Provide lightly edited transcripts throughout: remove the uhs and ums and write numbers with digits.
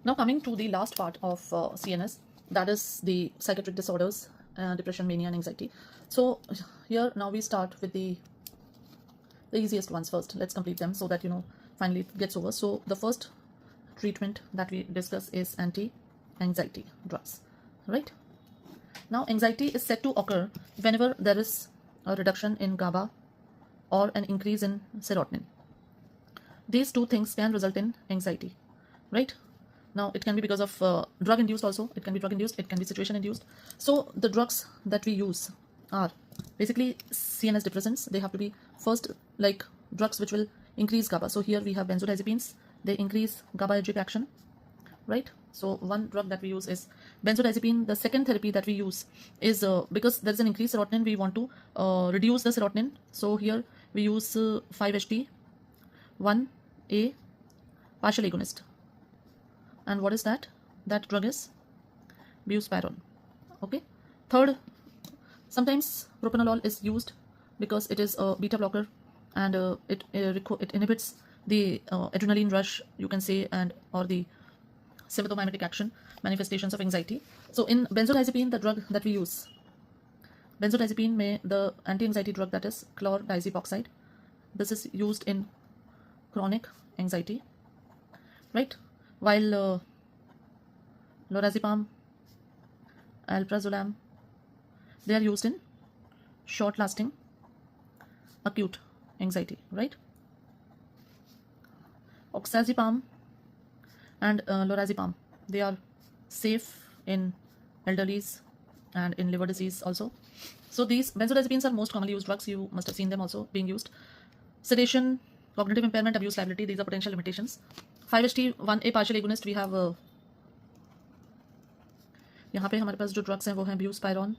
Now coming to the last part of CNS, that is the psychiatric disorders, depression, mania and anxiety. So here now we start with the easiest ones first. Let's complete them so that finally it gets over. So the first treatment that we discuss is anti-anxiety drugs, right? Now anxiety is said to occur whenever there is a reduction in GABA or an increase in serotonin. These two things can result in anxiety, right? Now it can be because of drug induced also. It can be drug induced, it can be situation induced. So the drugs that we use are basically CNS depressants. They have to be first like drugs which will increase GABA. So here we have benzodiazepines. They increase GABAergic action, right? So one drug that we use is benzodiazepine. The second therapy that we use is because there is an increased serotonin, we want to reduce the serotonin. So here we use 5-HT1A partial agonist. And what is that? That drug is Buspirone. Okay. Third, sometimes propranolol is used because it is a beta blocker and it inhibits the adrenaline rush, you can say, and or the sympathomimetic action manifestations of anxiety. So in benzodiazepine, the drug that we use, benzodiazepine the anti-anxiety drug, that is chlordiazepoxide. This is used in chronic anxiety, right? While lorazepam, alprazolam, they are used in short-lasting acute anxiety, right? Oxazepam and lorazepam, they are safe in elderlies and in liver disease also. So these benzodiazepines are most commonly used drugs. You must have seen them also being used. Sedation, cognitive impairment, abuse liability, these are potential limitations. 5-HT1A partial agonist, we have यहाँ पे हमारे पास जो drugs हैं वो हैं Buspirone,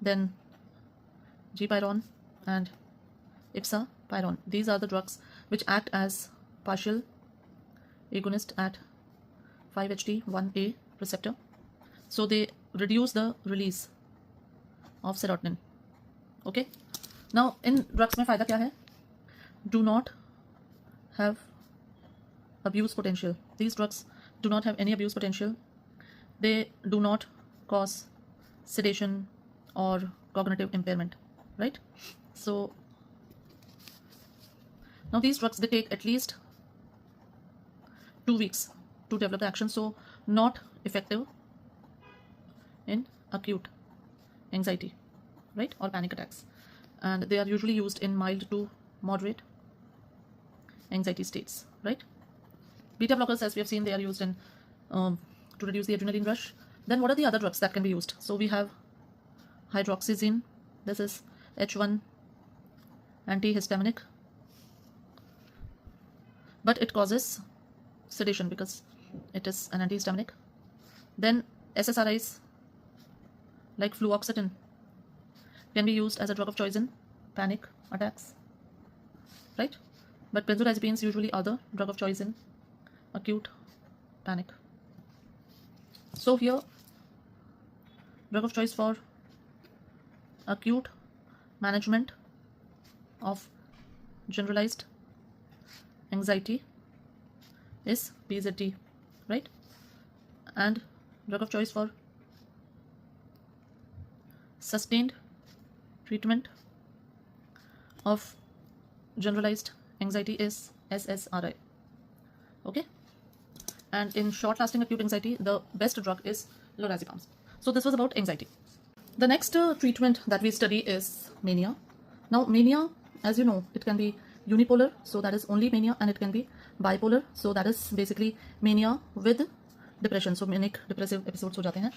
then Gpirone and Ipsapirone. These are the drugs which act as partial agonist at 5-HT1A receptor. So they reduce the release of serotonin. Okay. Now in drugs में फ़ायदा क्या है? Do not have abuse potential. These drugs do not have any abuse potential. They do not cause sedation or cognitive impairment, right? So now these drugs, they take at least 2 weeks to develop the action, so not effective in acute anxiety, right, or panic attacks, and they are usually used in mild to moderate anxiety states, right? Beta blockers, as we have seen, they are used in to reduce the adrenaline rush. Then what are the other drugs that can be used? So we have hydroxyzine. This is H1 antihistaminic, but it causes sedation because it is an antihistaminic. Then SSRIs like fluoxetine can be used as a drug of choice in panic attacks, right? But benzodiazepines usually are the drug of choice in acute panic. So here, drug of choice for acute management of generalized anxiety is BZT, right? And drug of choice for sustained treatment of generalized anxiety is SSRI. Okay. And in short-lasting acute anxiety, the best drug is lorazepam. So this was about anxiety. The next treatment that we study is mania. Now mania, as you know, it can be unipolar, so that is only mania, and it can be bipolar, so that is basically mania with depression. So manic depressive episodes हो जाते हैं,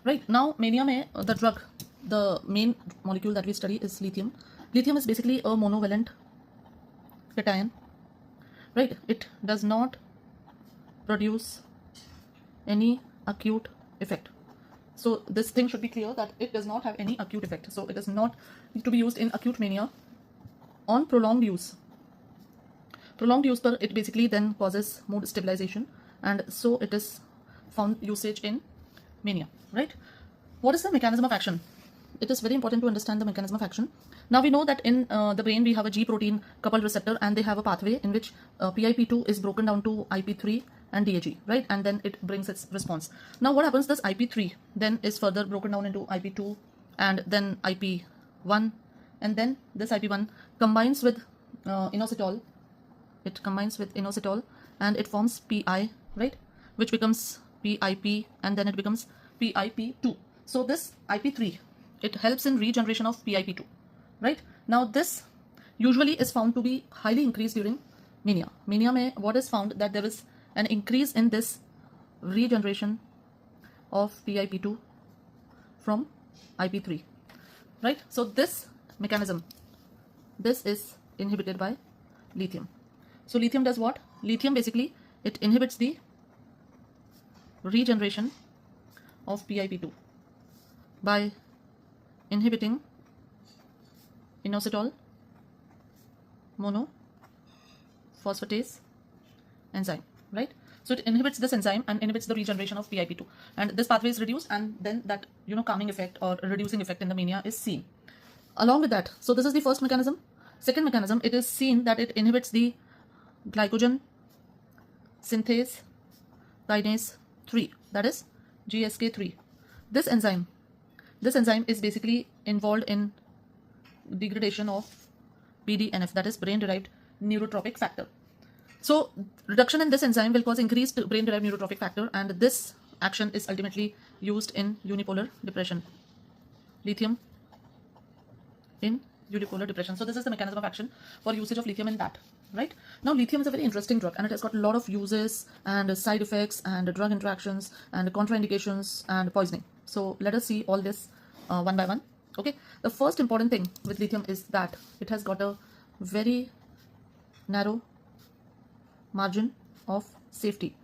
right? Now mania में the drug, the main molecule that we study is lithium. Lithium is basically a monovalent cation, right? It does not produce any acute effect. So this thing should be clear that it does not have any acute effect. So it is not to be used in acute mania on prolonged use. Prolonged use per, it basically then causes mood stabilization, and so it is found usage in mania, right? What is the mechanism of action? It is very important to understand the mechanism of action. Now we know that in the brain we have a G protein coupled receptor, and they have a pathway in which PIP2 is broken down to IP3 and DAG, right? And then it brings its response. Now what happens, this IP3 then is further broken down into IP2 and then IP1, and then this IP1 combines with inositol. It combines with inositol and it forms PI, right? Which becomes PIP, and then it becomes PIP2. So this IP3, it helps in regeneration of PIP2, right? Now this usually is found to be highly increased during mania. Mania mein what is found, that there is an increase in this regeneration of PIP2 from IP3, right? So this mechanism, this is inhibited by lithium. So lithium does what? Lithium basically, it inhibits the regeneration of PIP2 by inhibiting inositol monophosphatase enzyme, right? So it inhibits this enzyme and inhibits the regeneration of PIP2, and this pathway is reduced, and then that calming effect or reducing effect in the mania is seen. Along with that, so this is the first mechanism. Second mechanism, it is seen that it inhibits the glycogen synthase kinase 3, that is GSK3. This enzyme is basically involved in degradation of BDNF, that is brain derived neurotropic factor. So reduction in this enzyme will cause increased brain derived neurotropic factor, and this action is ultimately used in unipolar depression. Lithium in unipolar depression. So this is the mechanism of action for usage of lithium in that, right? Now lithium is a very interesting drug, and it has got a lot of uses and side effects and drug interactions and contraindications and poisoning. So let us see all this one by one. Okay, the first important thing with lithium is that it has got a very narrow margin of safety.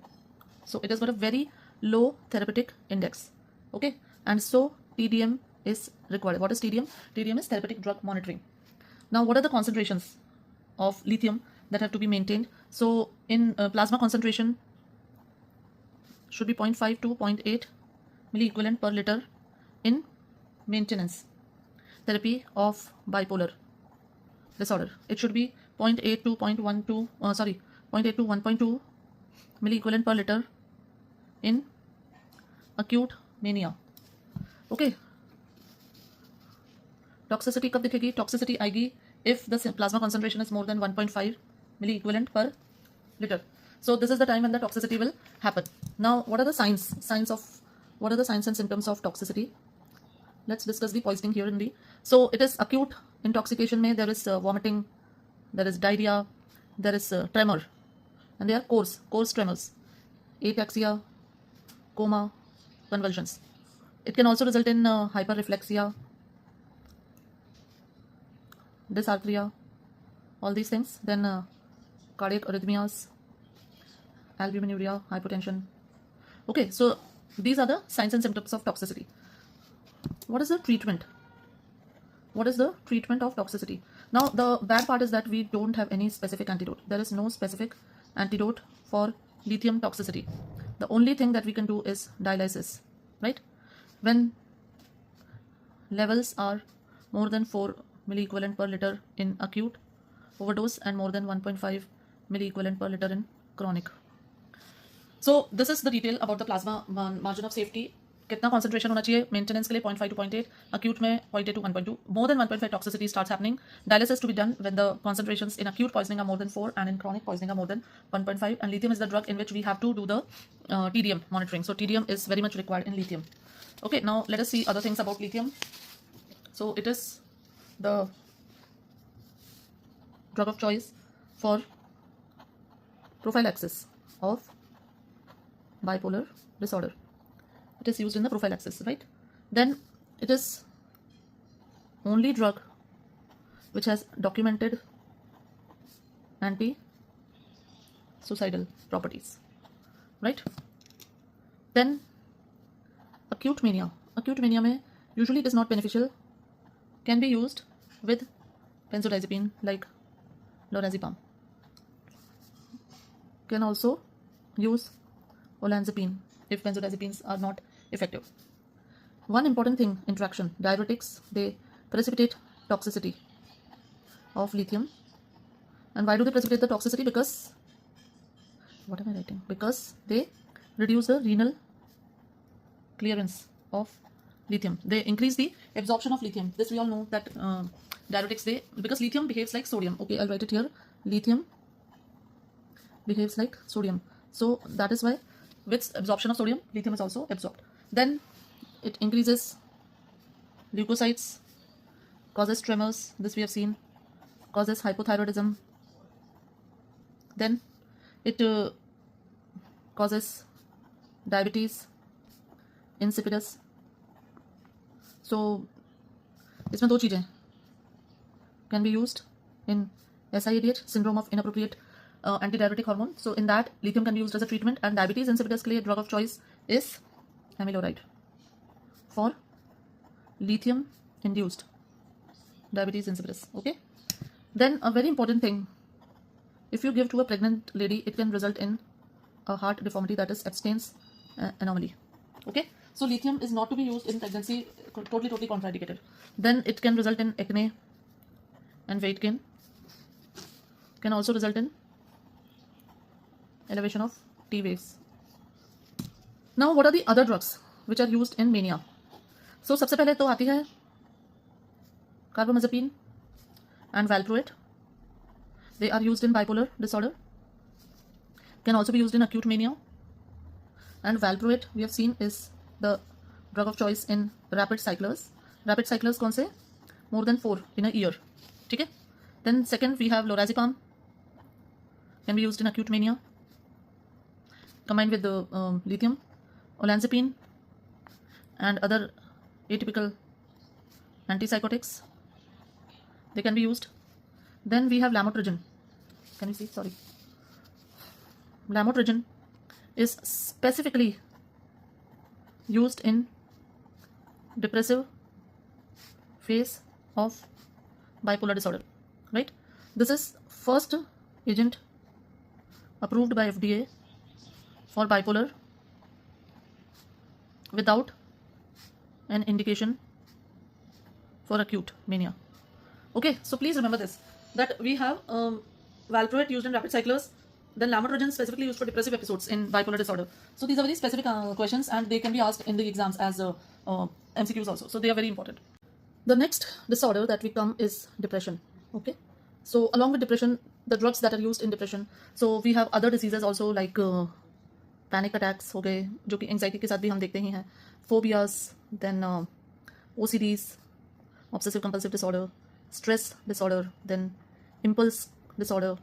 So it has got a very low therapeutic index. Okay, and so TDM is required. What is TDM? TDM is therapeutic drug monitoring. Now what are the concentrations of lithium that have to be maintained? So in plasma concentration should be 0.5 to 0.8 milliequivalent per liter in maintenance therapy of bipolar disorder. It should be 0.8 to 0.12 0.8 to 1.2 milliequivalent per liter in acute mania. Okay, toxicity कब दिखेगी? Toxicity आएगी if the plasma concentration is more than 1.5 milliequivalent per liter. So this is the time when the toxicity will happen. Now what are the signs and symptoms of toxicity? Let's discuss the poisoning here in the. So it is acute intoxication में there is vomiting, there is diarrhea, there is tremor, and they are coarse tremors, ataxia, coma, convulsions. It can also result in hyperreflexia, dysarthria, all these things. Then cardiac arrhythmias, albuminuria, hypotension. Okay, so these are the signs and symptoms of toxicity. What is the treatment? What is the treatment of toxicity? Now the bad part is that we don't have any specific antidote. There is no specific antidote for lithium toxicity. The only thing that we can do is dialysis, right? When levels are more than 4 milliequivalent per liter in acute overdose and more than 1.5 milliequivalent per liter in chronic. So this is the detail about the plasma margin of safety. कितना concentration होना चाहिए maintenance के लिए? 0.5 to 0.8, acute में 0.8 to 1.2. More than 1.5 toxicity starts happening. Dialysis to be done when the concentrations in acute poisoning are more than 4 and in chronic poisoning are more than 1.5. And lithium is the drug in which we have to do the TDM monitoring. So TDM is very much required in lithium. Okay, now let us see other things about lithium. So it is the drug of choice for prophylaxis of bipolar disorder. It is used in the prophylaxis, right? Then it is only drug which has documented anti-suicidal properties, right? Then acute mania. Acute mania mein usually it is not beneficial. Can be used with benzodiazepine like lorazepam. Can also use olanzapine if benzodiazepines are not effective. One important thing, interaction. Diuretics, they precipitate toxicity of lithium. And why do they precipitate the toxicity? Because what am I writing? Because they reduce the renal clearance of lithium. They increase the absorption of lithium. This we all know that diuretics, because lithium behaves like sodium. Okay, I'll write it here. Lithium behaves like sodium. So that is why with absorption of sodium, lithium is also absorbed. Then it increases leukocytes, causes tremors. This we have seen. Causes hypothyroidism. Then it causes diabetes insipidus. So इसमें दो चीजें can be used in SIADH, syndrome of inappropriate antidiuretic hormone. So in that, lithium can be used as a treatment, and diabetes insipidus के लिए drug of choice is amiloride for lithium induced diabetes insipidus. Okay. Then a very important thing, if you give to a pregnant lady, it can result in a heart deformity, that is Epstein's anomaly. Okay, so lithium is not to be used in pregnancy, totally contraindicated. Then it can result in acne and weight gain. Can also result in elevation of T waves. Now what are the other drugs which are used in mania? So सबसे पहले तो आती है Carbamazepine and Valproate. They are used in bipolar disorder. Can also be used in acute mania. And Valproate, we have seen, is the drug of choice in rapid cyclers. Rapid cyclers कौन से? More than 4 in a year. ठीक है? Then second we have lorazepam. Can be used in acute mania. Combined with the lithium. Olanzapine and other atypical antipsychotics. They can be used. Then we have lamotrigine. Can you see? Sorry. Lamotrigine is specifically used in depressive phase of bipolar disorder. Right? This is first agent approved by FDA for bipolar without an indication for acute mania. Okay, so please remember this, that we have Valproate used in rapid cyclers, then lamotrigine specifically used for depressive episodes in bipolar disorder. So these are very specific questions, and they can be asked in the exams as MCQs also. So they are very important. The next disorder that we come is depression. Okay, so along with depression, the drugs that are used in depression, so we have other diseases also like panic attacks हो गए, जो कि anxiety के साथ भी हम देखते ही हैं, phobias, then OCDs, obsessive compulsive disorder, stress disorder, then impulse disorder,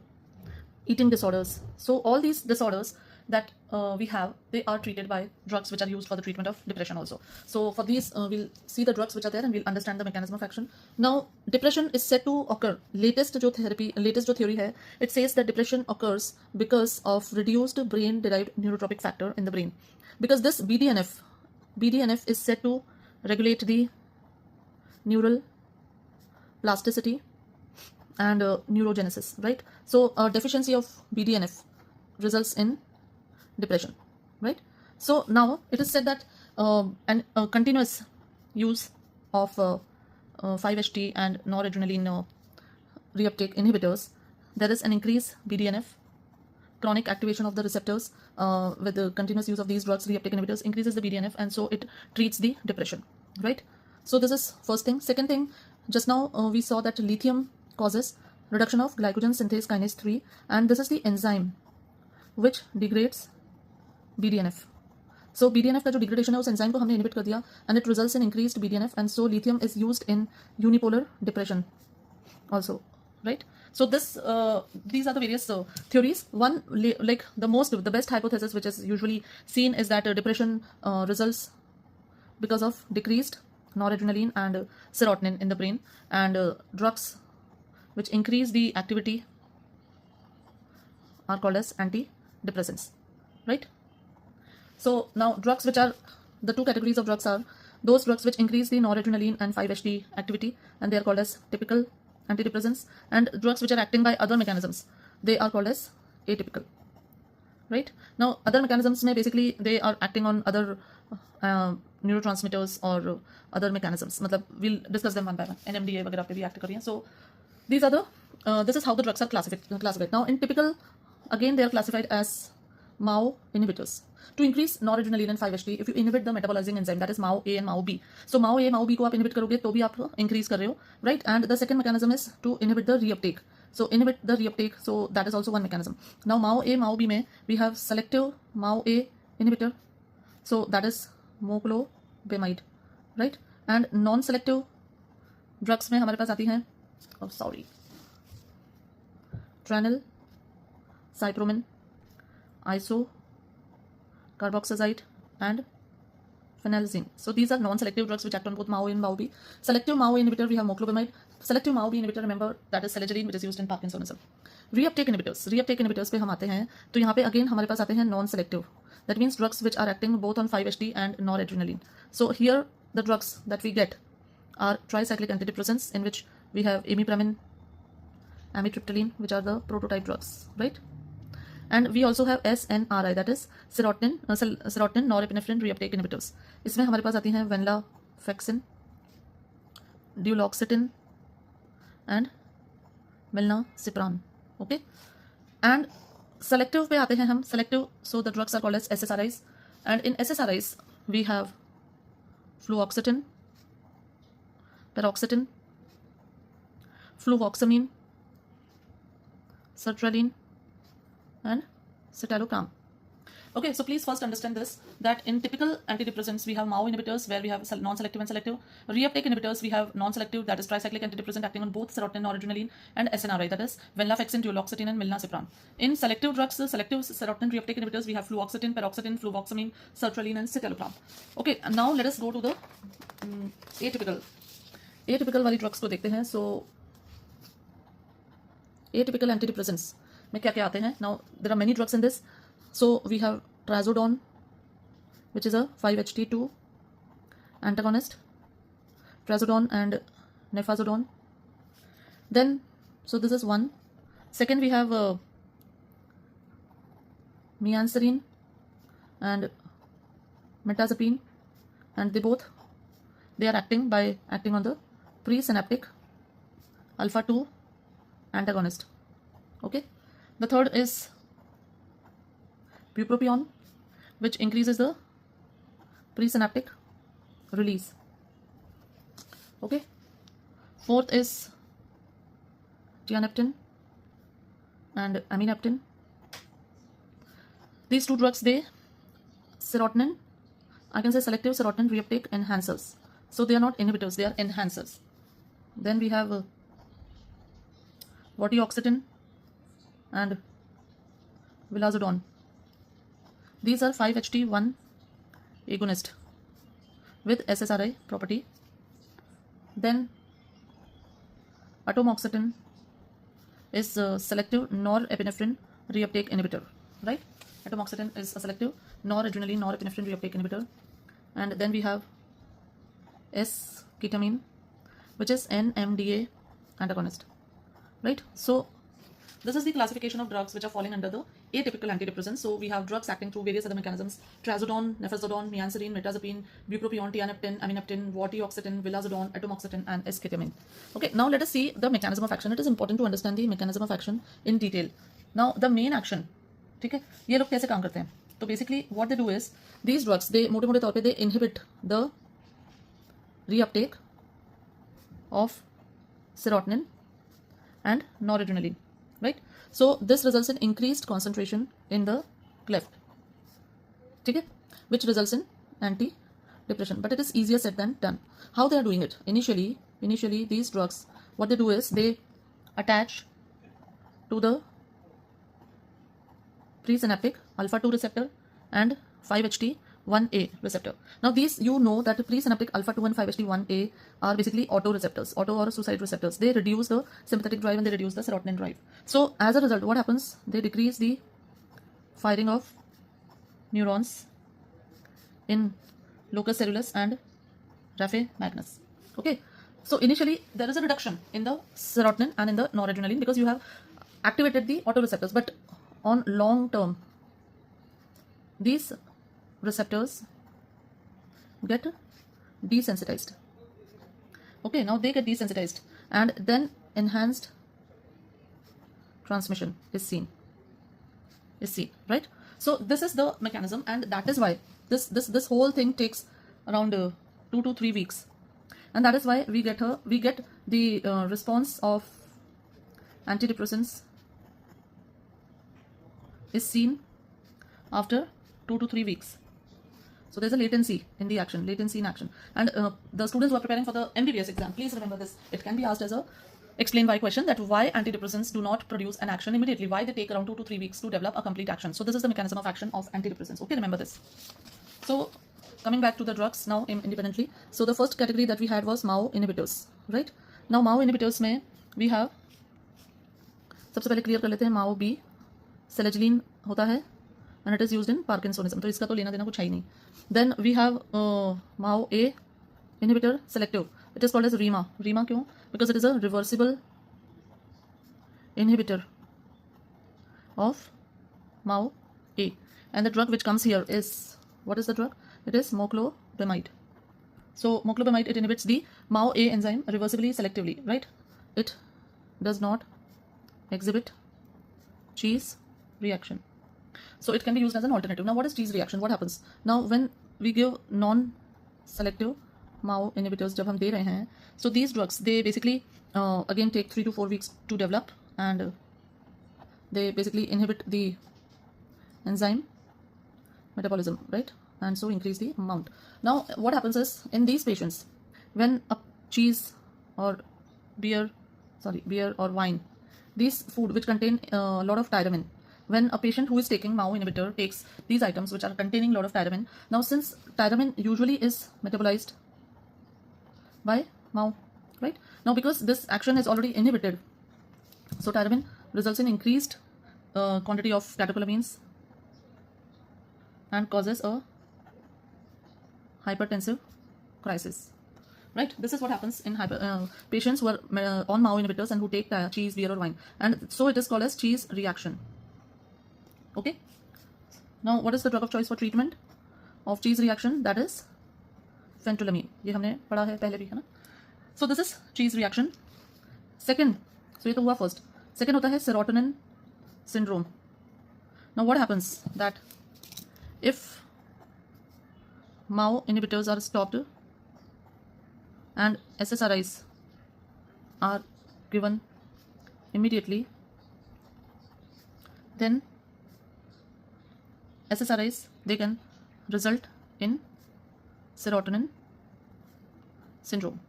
eating disorders. So all these disorders that we have, they are treated by drugs which are used for the treatment of depression also. So for these, we'll see the drugs which are there and we'll understand the mechanism of action. Now, depression is said to occur. Latest theory hai, it says that depression occurs because of reduced brain-derived neurotropic factor in the brain. Because this BDNF is said to regulate the neural plasticity and neurogenesis, right? So a deficiency of BDNF results in depression, right? So now it is said that continuous use of 5-HT and noradrenaline reuptake inhibitors, there is an increased BDNF. Chronic activation of the receptors with the continuous use of these drugs, reuptake inhibitors, increases the BDNF, and so it treats the depression, right? So this is first thing. Second thing, just now we saw that lithium causes reduction of glycogen synthase kinase 3, and this is the enzyme which degrades BDNF. So BDNF का जो degradation है उस enzyme को हमने inhibit कर दिया, and it results in increased BDNF, and so lithium is used in unipolar depression also, right? So this these are the various theories. One, like the best hypothesis which is usually seen is that depression results because of decreased noradrenaline and serotonin in the brain, and drugs which increase the activity are called as antidepressants, right? So now drugs which are, the two categories of drugs are those drugs which increase the noradrenaline and 5-HT activity, and they are called as typical antidepressants, and drugs which are acting by other mechanisms, they are called as atypical, right? Now other mechanisms may basically they are acting on other neurotransmitters or other mechanisms. मतलब we'll discuss them one by one. NMDA वगैरह पे भी act कर रही हैं. So these are the this is how the drugs are classified. Now in typical, again they are classified as MAO inhibitors. To increase noradrenaline and 5-HT, if you inhibit the metabolizing enzyme, that is MAO A and MAO B. So MAO A, MAO B को आप inhibit करोगे तो भी आप increase कर रहे हो, right? And the second mechanism is to inhibit the reuptake. So inhibit the reuptake, so that is also one mechanism. Now MAO A, MAO B में we have selective MAO A inhibitor, so that is moclobemide, right? And non-selective drugs में हमारे पास आती हैं, tranil, cypromin, iso, carboxazide and phenelzine. So these are non-selective drugs which act on both MAO A and MAO B. Selective MAO A inhibitor we have moclobemide. Selective MAO B inhibitor, remember, that is selegiline, which is used in Parkinsonism. Reuptake inhibitors पे हम आते हैं तो यहाँ पे again हमारे पास आते हैं non-selective. That means drugs which are acting both on 5-HT and noradrenaline. So here the drugs that we get are tricyclic antidepressants, in which we have imipramine, amitriptyline, which are the prototype drugs, right? And we also have SNRI, that is serotonin norepinephrine reuptake inhibitors. इसमें हमारे पास आती हैं venlafaxine, duloxetine and milnacipran. Okay, and selective पे आते हैं हम. Selective, so the drugs are called as SSRIs, and in SSRIs we have fluoxetine, paroxetine, fluvoxamine, sertraline and citalopram. Okay, so please first understand this, that in typical antidepressants we have MAO inhibitors where we have non-selective and selective. Reuptake inhibitors we have non-selective, that is tricyclic antidepressant acting on both serotonin, noradrenaline and SNRI, that is venlafaxine, duloxetine and milnacipran. In selective drugs, selective serotonin reuptake inhibitors, we have fluoxetine, paroxetine, fluvoxamine, sertraline and citalopram. Okay, and now let us go to the atypical वाली drugs को देखते हैं. So atypical antidepressants में क्या क्या आते हैं? Now there are many drugs in this. So we have trazodone, which is a 5-HT2 antagonist, trazodone and nefazodone. Then, so this is one. Second, we have mianserine and metazapine, and they are acting on the presynaptic alpha 2 antagonist. Okay, the third is bupropion, which increases the presynaptic release. Okay, fourth is tianeptine and amineptine. These two drugs, they serotonin, I can say selective serotonin reuptake enhancers. So they are not inhibitors, they are enhancers. Then we have vortioxetine and vilazodone. These are 5-HT1 agonist with SSRI property. Then atomoxetine is a selective norepinephrine reuptake inhibitor, right? Atomoxetine is a selective noradrenaline norepinephrine reuptake inhibitor. And then we have S-ketamine, which is NMDA antagonist, right? So this is the classification of drugs which are falling under the atypical antidepressants. So we have drugs acting through various other mechanisms: trazodone, nefazodone, mianserine, metazapine, bupropion, tianeptine, amineptine, vortioxetine, vilazodone, atomoxetine and S-ketamine. Okay, now let us see the mechanism of action. It is important to understand the mechanism of action in detail. Now the main action, ठीक है, ये लोग कैसे काम करते हैं? तो basically what they do is, these drugs, they मोटे-मोटे तौर पे they inhibit the reuptake of serotonin and noradrenaline, right? So this results in increased concentration in the cleft, okay, which results in antidepressant. But it is easier said than done. How they are doing it? Initially these drugs, what they do is they attach to the presynaptic alpha 2 receptor and 5-HT1A receptor. Now these, you know that presynaptic alpha 2 and 5-HT1A are basically auto or suicide receptors. They reduce the sympathetic drive and they reduce the serotonin drive. So as a result, what happens? They decrease the firing of neurons in locus coeruleus and raphe magnus. Okay, so initially there is a reduction in the serotonin and in the noradrenaline because you have activated the autoreceptors, but on long term these receptors get desensitized. Okay, now they get desensitized and then enhanced transmission is seen, right? So this is the mechanism, and that is why this whole thing takes around 2 to 3 weeks, and that is why we get the response of antidepressants is seen after 2 to 3 weeks. So there's a latency in action. And the students who are preparing for the MBBS exam, please remember this. It can be asked as a explain why question, that why antidepressants do not produce an action immediately, why they take around 2 to 3 weeks to develop a complete action. So this is the mechanism of action of antidepressants. Okay, remember this. So coming back to the drugs now independently. So the first category that we had was MAO inhibitors, right? Now MAO inhibitors में we have, सबसे पहले clear कर लेते हैं, MAO B सेलेजिलिन होता है and it is used in Parkinsonism, तो इसका तो लेना देना कुछ है ही नहीं. Then we have MAO A inhibitor selective. It is called as REMA. REMA क्यों? Because it is a reversible inhibitor of MAO A. And the drug which comes here is, what is the drug? It is moclobemide. So moclobemide, it inhibits the MAO A enzyme reversibly selectively, right? It does not exhibit cheese reaction. So it can be used as an alternative. Now what is cheese reaction? What happens? Now when we give non-selective MAO inhibitors, जब हम दे रहे हैं, so these drugs, they basically again take 3 to 4 weeks to develop, and they basically inhibit the enzyme metabolism, right? And so increase the amount. Now what happens is, in these patients, when a cheese or beer or wine, these food which contain a lot of tyramine, when a patient who is taking MAO inhibitor takes these items which are containing a lot of tyramine, now since tyramine usually is metabolized by MAO, right? Now because this action is already inhibited, so tyramine results in increased quantity of catecholamines and causes a hypertensive crisis, right? This is what happens in patients who are on MAO inhibitors and who take cheese, beer or wine, and so it is called as cheese reaction. Okay, now what is the drug of choice for treatment of cheese reaction? That is phentolamine. ये हमने पढ़ा है पहले भी, है ना? So this is cheese reaction. Second, so ये तो हुआ first. Second होता है serotonin syndrome. Now what happens that if MAO inhibitors are stopped and SSRIs are given immediately, then SSRIs, they can result in serotonin syndrome.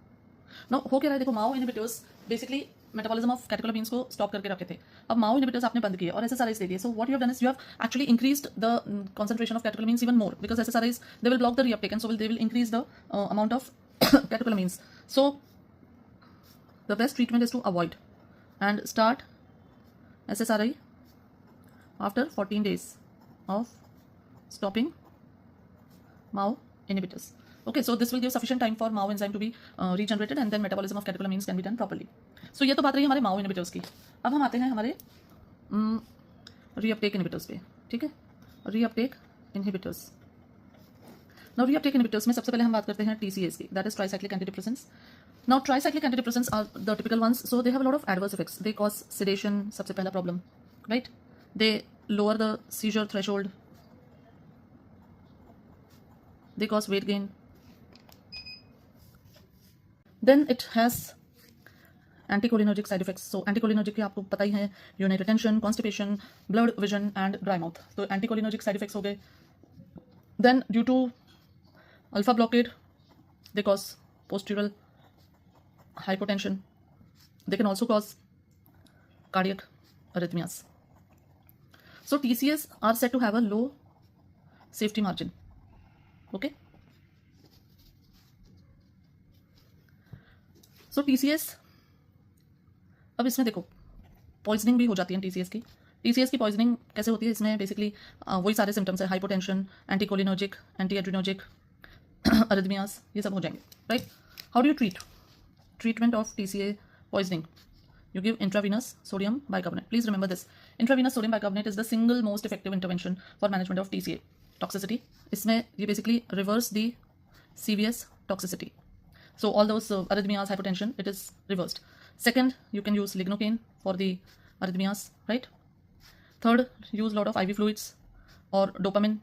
Now हो क्या रहा है, देखो MAO inhibitors basically metabolism of catecholamines को stop करके रखे थे. अब MAO inhibitors आपने बंद किए और SSRIs ले लिए. So what you have done is you have actually increased the concentration of catecholamines even more, because SSRIs, they will block the reuptake, and so they will increase the amount of catecholamines. So the best treatment is to avoid and start SSRI after 14 days of stopping MAO inhibitors. Okay, so this will give sufficient time for MAO enzyme to be regenerated, and then metabolism of catecholamines can be done properly. So ये तो बात रही है हमारे MAO inhibitors की. अब हम आते हैं हमारे reuptake inhibitors पे, ठीक है? Reuptake inhibitors. Now reuptake inhibitors में सबसे पहले हम बात करते हैं TCAs की, that is tricyclic antidepressants. Now tricyclic antidepressants are the typical ones, so they have a lot of adverse effects. They cause sedation, सबसे पहला problem, right? They lower the seizure threshold. They cause weight gain. Then it has anticholinergic side effects. So anticholinergic के आपको पता ही है, urinary retention, constipation, blurred vision and dry mouth. तो anticholinergic side effects हो गए. Then due to alpha blockade, they cause postural hypotension. They can also cause cardiac arrhythmias. So TCAs are said to have a low safety margin. Okay. So TCAs, अब इसमें देखो poisoning भी हो जाती है TCAs की. TCAs की poisoning कैसे होती है? इसमें बेसिकली वही सारे सिम्टम्स है, हाइपोटेंशन, एंटीकोलिनर्जिक, एंटी एड्रिनर्जिक, अरिथमियास, ये सब हो जाएंगे, right? How do you treatment of TCA poisoning? You give intravenous sodium bicarbonate. Please remember this. Intravenous sodium bicarbonate is the single most effective intervention for management of TCA toxicity. इसमें ये basically reverse the CVS toxicity. So all those arrhythmias, hypotension, it is reversed. Second, you can use lignocaine for the arrhythmias, right? Third, use a lot of IV fluids. or dopamine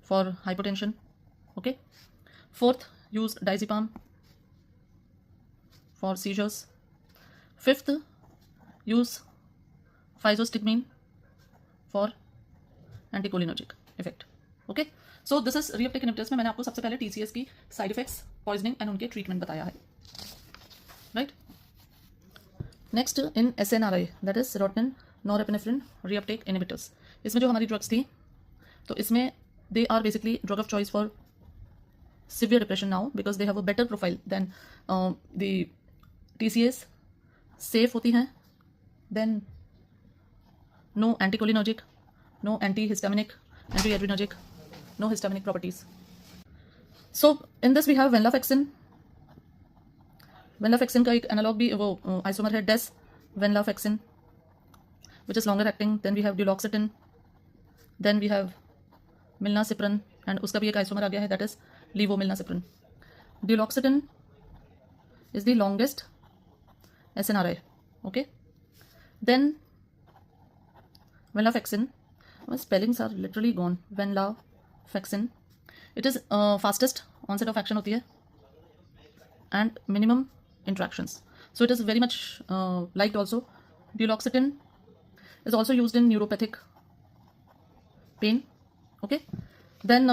for hypertension. Okay. Fourth, use diazepam for seizures. Fifth, use physostigmine for anticholinergic effect. Okay. So this is reuptake inhibitors में मैंने आपको सबसे पहले TCAs की side effects, poisoning and उनके treatment बताया है, right. Next in SNRI, that is serotonin norepinephrine reuptake inhibitors. इसमें जो हमारी ड्रग्स थी, तो इसमें they are basically drug of choice for severe depression now because they have a better profile than the TCAs. Safe होती हैं, then no anticholinergic, no antihistaminic, antiadrenergic, no histaminic properties. So in this we have venlafaxine. Venlafaxine का एक analogue भी वो isomer है डेस venlafaxine which is longer acting. Then we have duloxetine, then we have milnacipran and उसका भी एक isomer आ गया है, that is levomilnacipran. Duloxetine is the longest SNRI. Okay. Then venlafaxine, my spellings are literally gone. Venlafaxine, it is fastest onset of action होती है and minimum interactions, so it is very much liked also. Duloxetine is also used in neuropathic pain. Okay. Then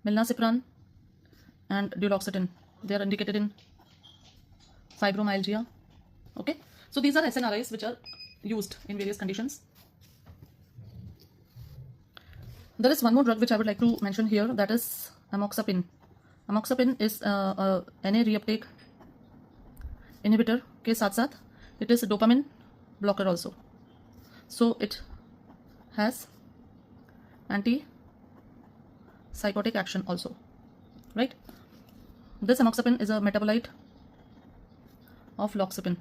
milnacipran and duloxetine, they are indicated in fibromyalgia. Okay. So these are SNRIs which are used in various conditions. There is one more drug which I would like to mention here, that is amoxapine. Amoxapine is a NA reuptake inhibitor के साथ साथ it is a dopamine blocker also. So it has antipsychotic action also, right? This amoxapine is a metabolite of loxapine.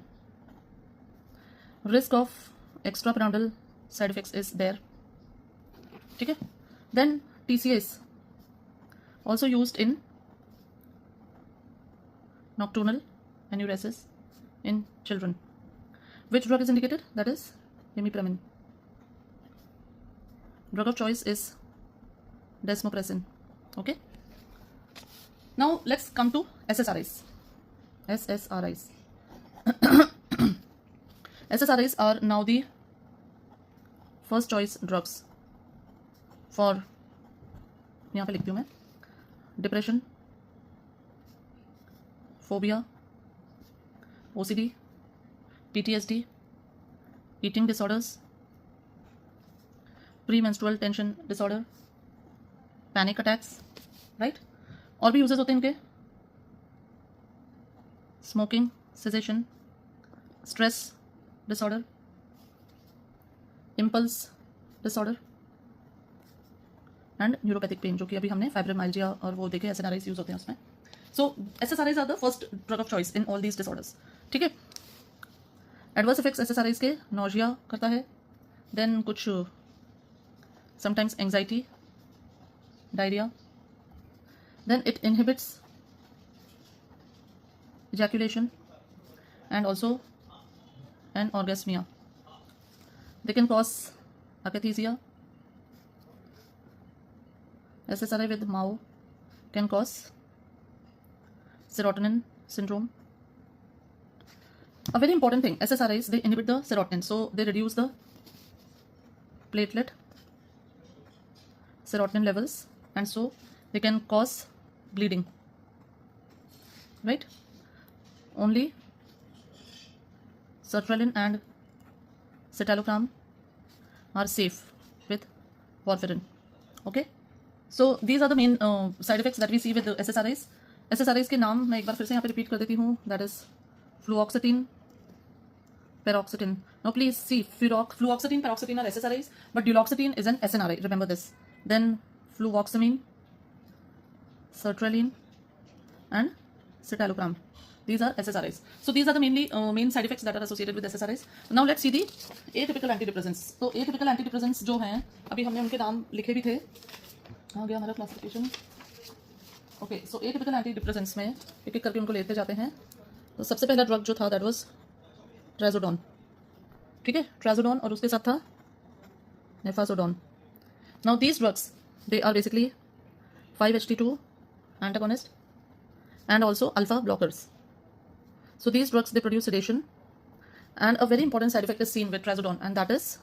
Risk of extrapyramidal side effects is there. Okay. Then TCAs also used in nocturnal enuresis in children. Which drug is indicated? That is imipramine. Drug of choice is desmopressin. Okay. Now let's come to SSRIs. SSRIs. SSRIs are now the first choice drugs for, यहाँ पे लिखती हूँ मैं, depression, phobia, OCD, PTSD, eating disorders, premenstrual tension disorder, panic attacks, right? और भी uses होते हैं इनके, smoking cessation, stress disorder, impulse disorder and neuropathic pain, जो कि अभी हमने फाइब्रोमाइल्जिया और वो देखे SNRIs यूज होते हैं उसमें. So SSRIs are the first drug of choice in all these disorders. ठीक है. एडवर्स इफेक्ट्स SSRIs के, नोजिया करता है, देन कुछ sometimes anxiety, diarrhoea, then it inhibits ejaculation and also an orgasmia. They can cause akathisia. SSRI with MAO can cause serotonin syndrome. A very important thing, SSRIs, they inhibit the serotonin, so they reduce the platelet serotonin levels and so they can cause bleeding, right? Only sertraline and citalopram are safe with warfarin. Okay. So these are the main side effects that we see with the SSRIs. SSRIs के नाम मैं एक बार फिर से यहाँ पे repeat कर देती हूँ. That is fluoxetine, paroxetine. Now please see, fluoxetine, paroxetine are SSRIs, but duloxetine is an SNRI. Remember this. Then fluvoxamine, sertraline, and citalopram. These are SSRIs. So these are the main side effects that are associated with SSRIs. Now let's see the atypical antidepressants. तो atypical antidepressants जो हैं, अभी हमने उनके नाम लिखे भी थे. आ गया हमारा क्लासिफिकेशन. ओके. सो atypical antidepressants में एक एक करके उनको लेते जाते हैं. तो सबसे पहला ड्रग जो था दैट वाज ट्राजोडोन. ठीक है. ट्राजोडोन और उसके साथ था nefazodone. Now these drugs, they are basically 5-HT2 antagonist and also alpha blockers. So these drugs, they produce sedation, and a very important side effect is seen with trazodone, and that is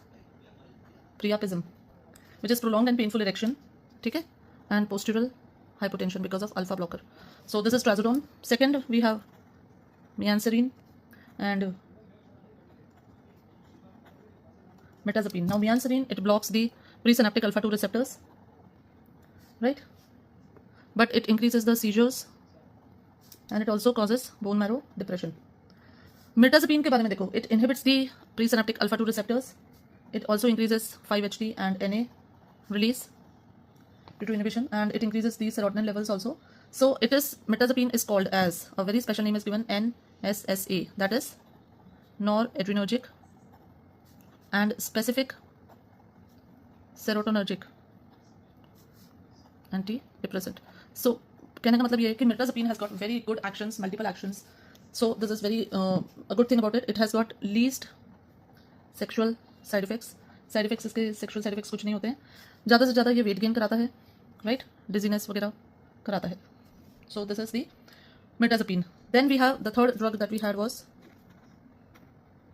priapism, which is prolonged and painful erection, okay, and postural hypotension because of alpha blocker. So this is trazodone. Second, we have mianserine and metazapine. Now mianserine, it blocks the presynaptic alpha 2 receptors, right, but it increases the seizures and it also causes bone marrow depression. Mirtazapine के बारे में देखो, it inhibits the presynaptic alpha 2 receptors. It also increases 5-HT and Na release due to inhibition, and it increases the serotonin levels also. So it is, mirtazapine is called as, a very special name is given, NSSA, that is noradrenergic and specific serotonergic antidepressant. So कहने का मतलब ये है कि mirtazapine has got very good actions, multiple actions. So this is very a good thing about it. It has got least sexual side effects. Side effects इसके sexual side effects कुछ नहीं होते हैं. ज़्यादा से ज़्यादा ये weight gain कराता है, right? Dizziness वगैरह कराता है. So this is the mirtazapine. Then we have the third drug that we had was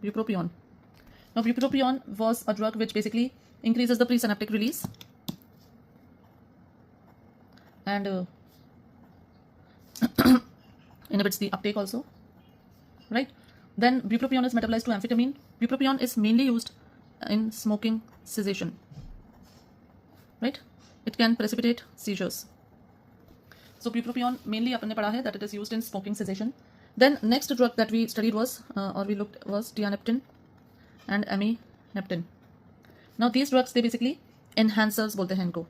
bupropion. Now bupropion was a drug which basically increases the presynaptic release and inhibits the uptake also, right? Then bupropion is metabolized to amphetamine. Bupropion is mainly used in smoking cessation, right? It can precipitate seizures. So bupropion mainly अपन ने पढ़ा है that it is used in smoking cessation. Then next drug that we studied was we looked was tianeptine and amineptine. Now these drugs, they basically enhancers बोलते हैं इनको.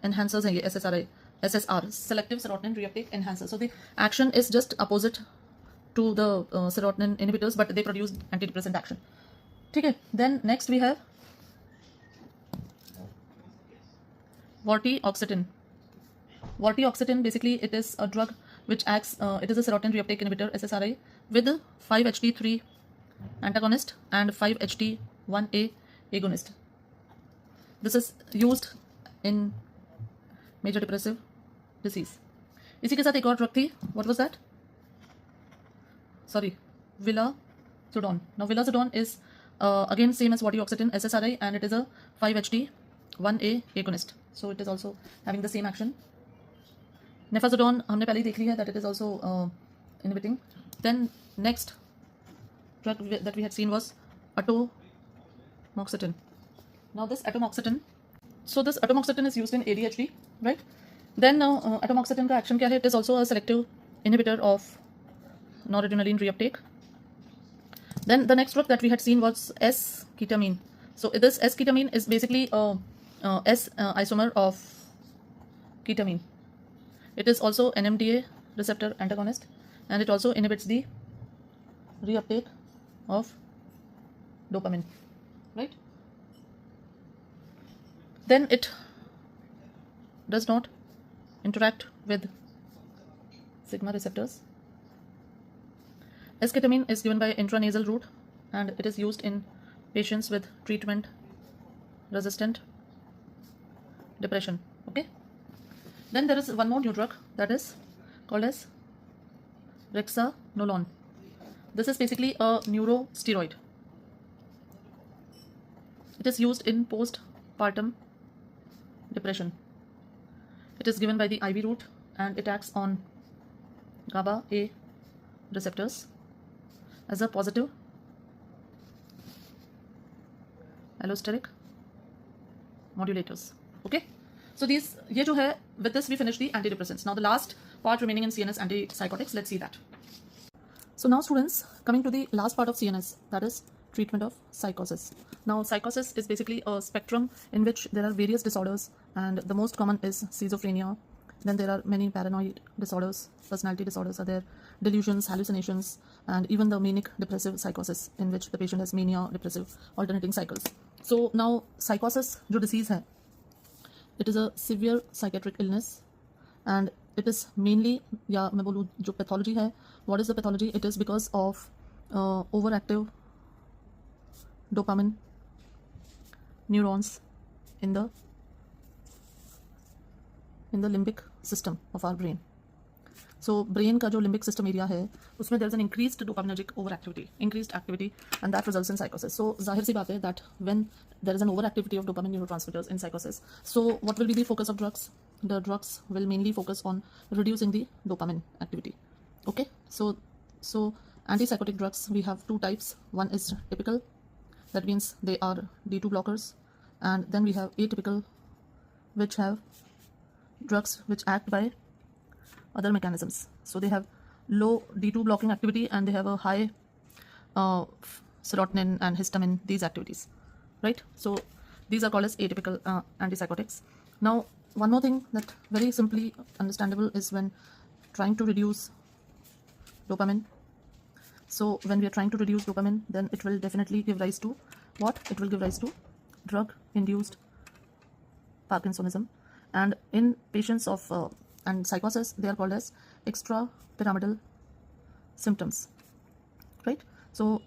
Enhancers हैं ये SSR, selective serotonin reuptake enhancer. So the action is just opposite to the serotonin inhibitors, but they produce antidepressant action. Okay. Then next we have vortioxetine. Vortioxetine, basically it is a drug which acts, it is a serotonin reuptake inhibitor, SSRI, with 5-HT3 antagonist and 5-HT1A agonist. This is used in major depressive disease. इसी के साथ एक और drug थी. What was that? Sorry, vilazodone. Now vilazodone is again same as vortioxetine, SSRI, and it is a 5-HT1A agonist. So it is also having the same action. Nefazodone हमने पहले ही देख लिया that it is also inhibiting. Then next drug that we had seen was atomoxetine. Now this atomoxetine, so this atomoxetine is used in ADHD, right? Then atomoxetine का action क्या है? It is also a selective inhibitor of noradrenaline reuptake. Then the next drug that we had seen was S-ketamine. So this S-ketamine is basically a S isomer of ketamine. It is also NMDA receptor antagonist, and it also inhibits the reuptake of dopamine, right? Then it does not interact with sigma receptors. S-ketamine is given by intranasal route, and it is used in patients with treatment resistant depression. Okay. Then there is one more new drug that is called as brexanolone. This is basically a neurosteroid. It is used in postpartum depression. It is given by the IV route, and it acts on GABA A receptors as a positive allosteric modulators. Okay. So these, ये जो है, with this we finish the antidepressants. Now the last part remaining in CNS antipsychotics, let's see that. So now students, coming to the last part of CNS, that is treatment of psychosis. Now psychosis is basically a spectrum in which there are various disorders, and the most common is schizophrenia. Then there are many paranoid disorders, personality disorders are there, delusions, hallucinations, and even the manic depressive psychosis in which the patient has mania, depressive, alternating cycles. So now psychosis जो disease है, it is a severe psychiatric illness, and it is mainly, या मैं बोलूँ जो pathology है, what is the pathology? It is because of overactive dopamine neurons in the limbic system of our brain. So brain का जो limbic system area है उसमें there is an increased dopaminergic overactivity, increased activity, and that results in psychosis. So जाहिर सी बात है that when there is an overactivity of dopamine neurotransmitters in psychosis, so what will be the focus of drugs? The drugs will mainly focus on reducing the dopamine activity. Okay, so antipsychotic drugs, we have two types. One is typical, that means they are D2 blockers, and then we have atypical, which have drugs which act by other mechanisms. So they have low D2 blocking activity and they have a high serotonin and histamine, these activities, right? So these are called as atypical antipsychotics. Now one more thing that very simply understandable is when trying to reduce dopamine. So when we are trying to reduce dopamine, then it will definitely give rise to what? It will give rise to drug-induced Parkinsonism. And in patients of and psychosis, they are called as extrapyramidal symptoms, right? So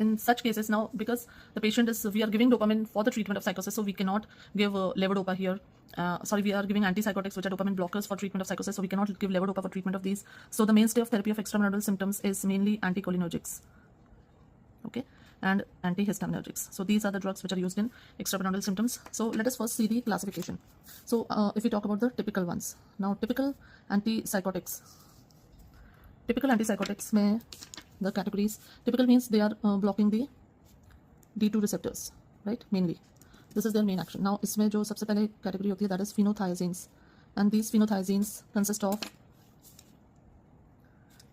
in such cases, now because the patient is, we are giving dopamine for the treatment of psychosis, so we cannot give levodopa here. We are giving antipsychotics, which are dopamine blockers for treatment of psychosis, so we cannot give levodopa for treatment of these. So the mainstay of therapy of extrapyramidal symptoms is mainly anticholinergics, okay, and antihistaminergics. So these are the drugs which are used in extrapyramidal symptoms. So let us first see the classification. So if we talk about the typical ones, now typical antipsychotics में the categories, typical means they are blocking the D2 receptors, right? Mainly this is their main action. Now इसमें जो सबसे पहले category होती है, that is phenothiazines, and these phenothiazines consist of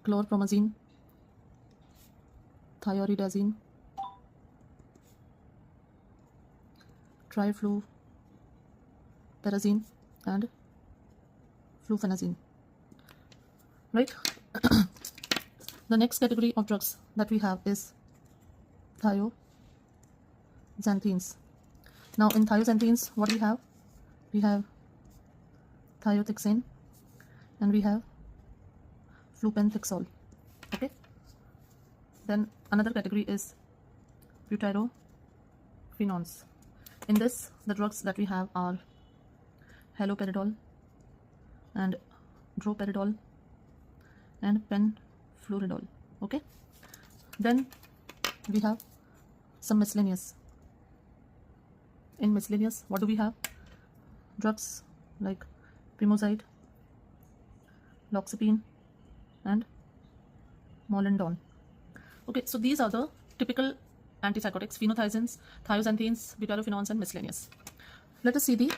chlorpromazine, thioridazine, trifluperazine, and fluphenazine, right? The next category of drugs that we have is thioxanthines. Now in thioxanthines, what we have? We have thiothixane and we have flupenthixol, okay? Then another category is butyrophenones. In this, the drugs that we have are haloperidol and droperidol and penfluridol, okay? Then we have some miscellaneous. In miscellaneous, what do we have? Drugs like primoside, loxapine, and molendon. Okay, so these are the typical antipsychotics: phenothiazines, thioxanthines, butyrophenones, and miscellaneous. Let us see the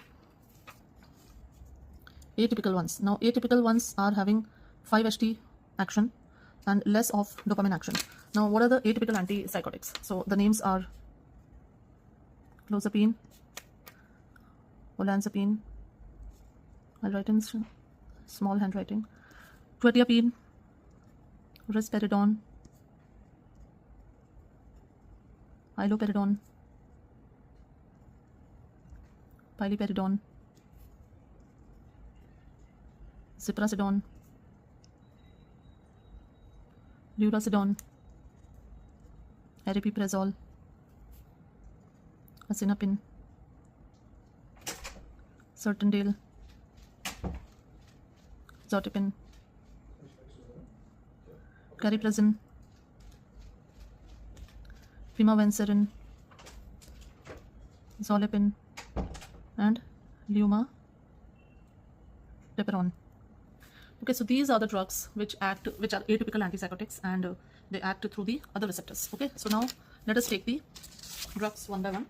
atypical ones. Now atypical ones are having 5-HT action and less of dopamine action. Now what are the atypical antipsychotics? So the names are clozapine, olanzapine, I'll write in small handwriting, quetiapine, risperidone, iloperidone, paliperidone, ziprasidone, lurasidone, aripiprazole, acinapine, Certandale, zotipine, cariprazine, pimavanserin, zolpidem, and lumateperone. Okay, so these are the drugs which are atypical antipsychotics, and they act through the other receptors. Okay, so now let us take the drugs one by one.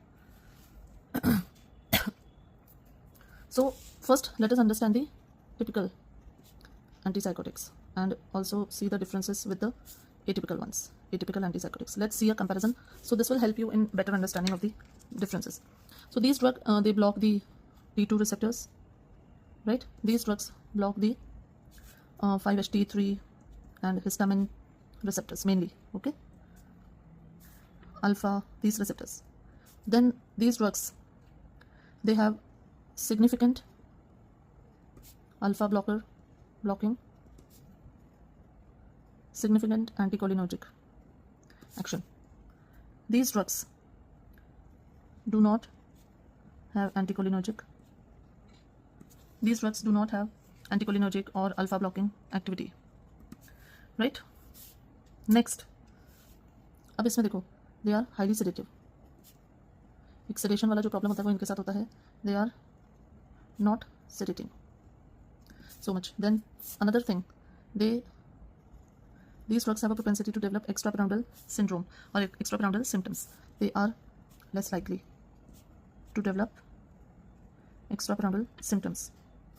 So first, let us understand the typical antipsychotics and also see the differences with the atypical ones, atypical antipsychotics. Let's see a comparison. So this will help you in better understanding of the differences. So these drugs, they block the D2 receptors, right? These drugs block the 5-HT3 and histamine receptors mainly, okay? Alpha, these receptors. Then these drugs, they have significant alpha blocking, significant anticholinergic action. These drugs do not have anticholinergic. These drugs do not have anticholinergic or alpha blocking activity, right? Next, अब इसमें देखो, they are highly sedative. एक sedation वाला जो problem होता है वो इनके साथ होता है, they are not sedating so much. Then another thing, these drugs have a propensity to develop extrapyramidal syndrome or extrapyramidal symptoms. They are less likely to develop extrapyramidal symptoms,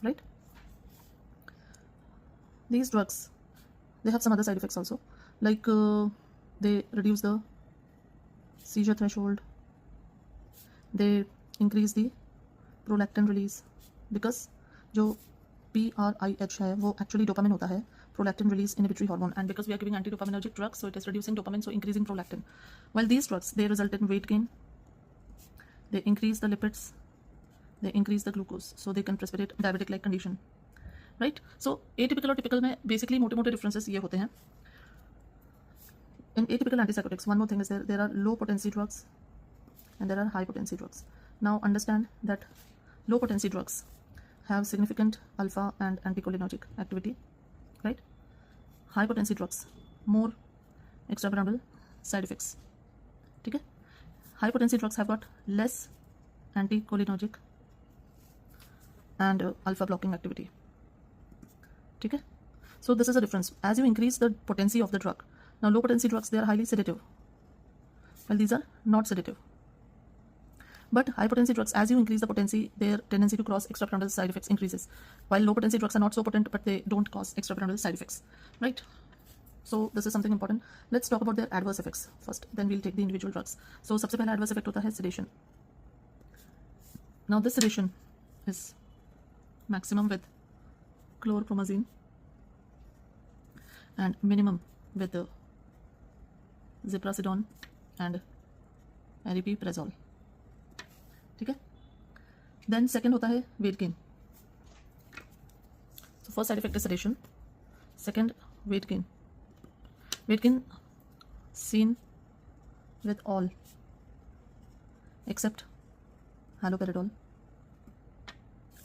right? These drugs, they have some other side effects also, like they reduce the seizure threshold, they increase the prolactin release, because जो PRIH है वो actually dopamine होता है, prolactin release inhibitory hormone, and because we are giving antidopaminergic drugs, so it is reducing dopamine, so increasing prolactin. While these drugs, they result in weight gain, they increase the lipids, they increase the glucose, so they can precipitate diabetic-like condition, right? So atypical और typical में basically मोटे-मोटे differences ये होते हैं. In atypical antipsychotics, one more thing is there are low potency drugs and there are high potency drugs. Now understand that low potency drugs have significant alpha and anticholinergic activity, right? High potency drugs, more extrapyramidal side effects. ठीक है? High potency drugs have got less anticholinergic and alpha blocking activity. ठीक है? So this is a difference. As you increase the potency of the drug, now low potency drugs, they are highly sedative, while these are not sedative. But high potency drugs, as you increase the potency, their tendency to cause extrapyramidal side effects increases, while low potency drugs are not so potent, but they don't cause extrapyramidal side effects, right? So this is something important. Let's talk about their adverse effects first, then we'll take the individual drugs. So सबसे पहला adverse effect होता है sedation. Now this sedation is maximum with chlorpromazine and minimum with ziprasidone and aripiprazole. ठीक है? Then second होता है weight gain. So first side effect is sedation. Second, weight gain. Weight gain seen with all except haloperidol,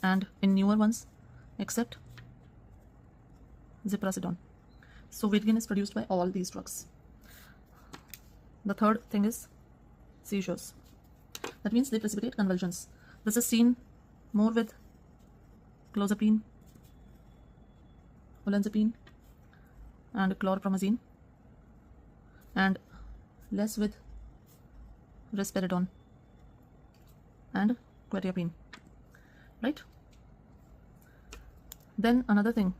and in newer ones except ziprasidone. So weight gain is produced by all these drugs. The third thing is seizures. That means they precipitate convulsions. This is seen more with clozapine, olanzapine and chlorpromazine, and less with risperidone and quetiapine, right? Then another thing,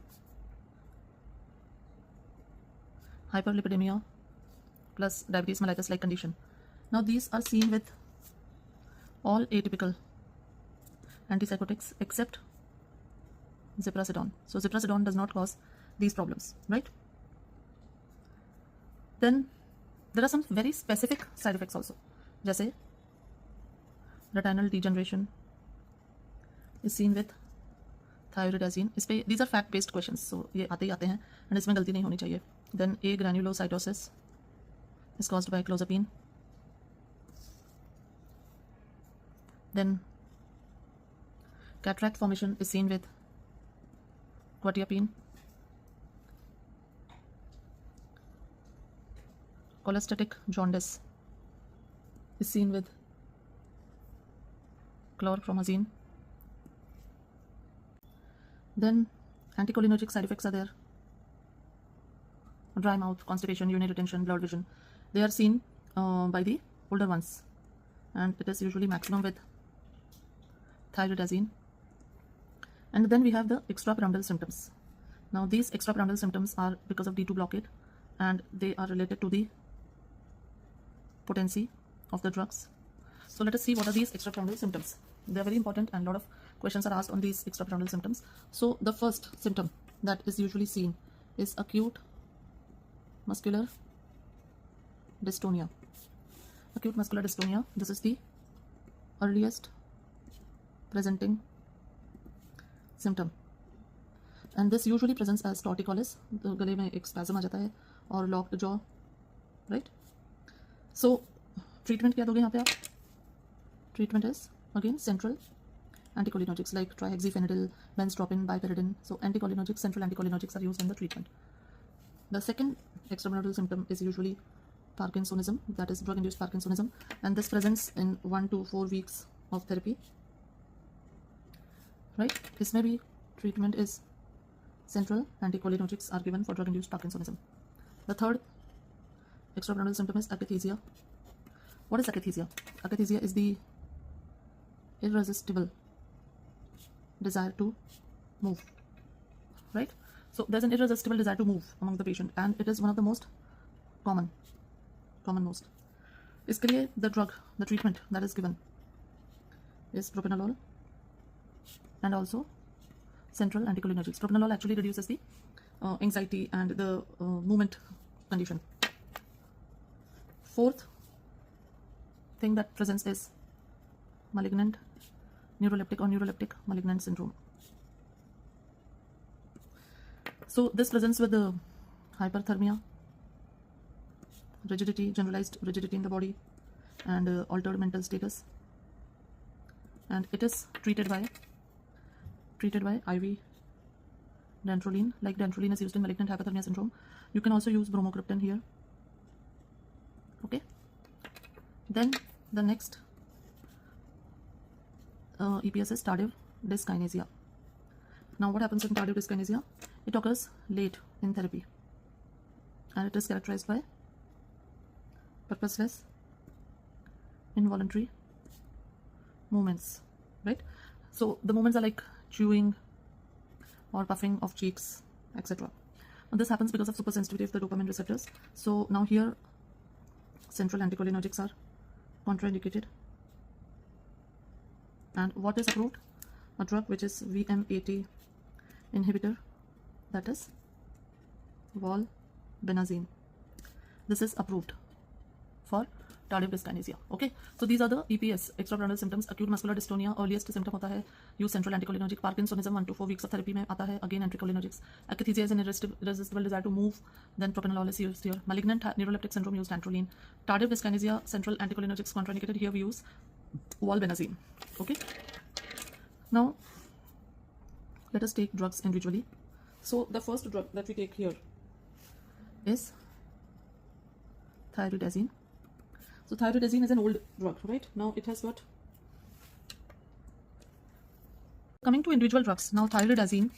hyperlipidemia plus diabetes mellitus like condition. Now these are seen with all atypical antipsychotics except ziprasidone. So ziprasidone does not cause these problems, right? Then there are some very specific side effects also, जैसे retinal degeneration is seen with thyroidazine. इस पे these are fact based questions, so ये आते ही आते हैं and इसमें गलती नहीं होनी चाहिए. Then agranulocytosis is caused by clozapine. Then cataract formation is seen with quetiapine. Cholestatic jaundice is seen with chlorpromazine. Then anticholinergic side effects are there. Dry mouth, constipation, urinary retention, blurred vision. They are seen by the older ones, and it is usually maximum with thyroidazine. And then we have the extrapyramidal symptoms. Now these extrapyramidal symptoms are because of D2 blockade, and they are related to the potency of the drugs. So let us see what are these extrapyramidal symptoms. They are very important, and a lot of questions are asked on these extrapyramidal symptoms. So the first symptom that is usually seen is acute muscular dystonia. Acute muscular dystonia, this is the earliest presenting symptom, and this usually presents as torticollis. तो गले में एक spasm आ जाता है और locked jaw, right? So treatment क्या दोगे यहाँ पे आप? Treatment is again central anticholinergics like trihexyphenidyl, benztropine, piperidine. So anticholinergics, central anticholinergics are used in the treatment. The second extrapyramidal symptom is usually Parkinsonism, that is drug-induced Parkinsonism, and this presents in 1 to 4 weeks of therapy. Right? This may be treatment is central anticholinergics are given for drug-induced Parkinsonism. The third extrapyramidal symptom is akathisia. What is akathisia? Akathisia is the irresistible desire to move. Right? So there's an irresistible desire to move among the patient, and it is one of the most commonmost. इसके लिए the treatment that is given is propranolol and also central anticholinergics. Propranolol actually reduces the anxiety and the movement condition. Fourth thing that presents is malignant neuroleptic or neuroleptic malignant syndrome. So this presents with the hyperthermia, rigidity, generalized rigidity in the body, and altered mental status, and it is treated by IV dantrolene. Like dantrolene is used in malignant hyperthermia syndrome, you can also use bromocriptine here. Okay, then the next EPS is tardive dyskinesia. Now what happens in tardive dyskinesia? It occurs late in therapy, and it is characterized by purposeless, involuntary movements, right? So the movements are like chewing or puffing of cheeks, etc. And this happens because of supersensitivity of the dopamine receptors. So now here central anticholinergics are contraindicated. And what is approved? A drug which is VMAT inhibitor, that is valbenazine. This is approved for tardive dyskinesia. Okay, so these are the EPS, extrapyramidal symptoms. Acute muscular dystonia earliest symptom होता है, use central anticholinergic. Parkinsonism 1 to 4 weeks of therapy में आता है, again anticholinergics. Akathisia is an irresistible desire to move, then propranolol is used here. Malignant neuroleptic syndrome, use dantrolene. Tardive dyskinesia, central anticholinergics contraindicated, here we use valbenazine. Okay, now let us take drugs individually. So the first drug that we take here is thyroidazine. So thyroidazine is an old drug, right? Now it has got, coming to individual drugs. Now thyroidazine,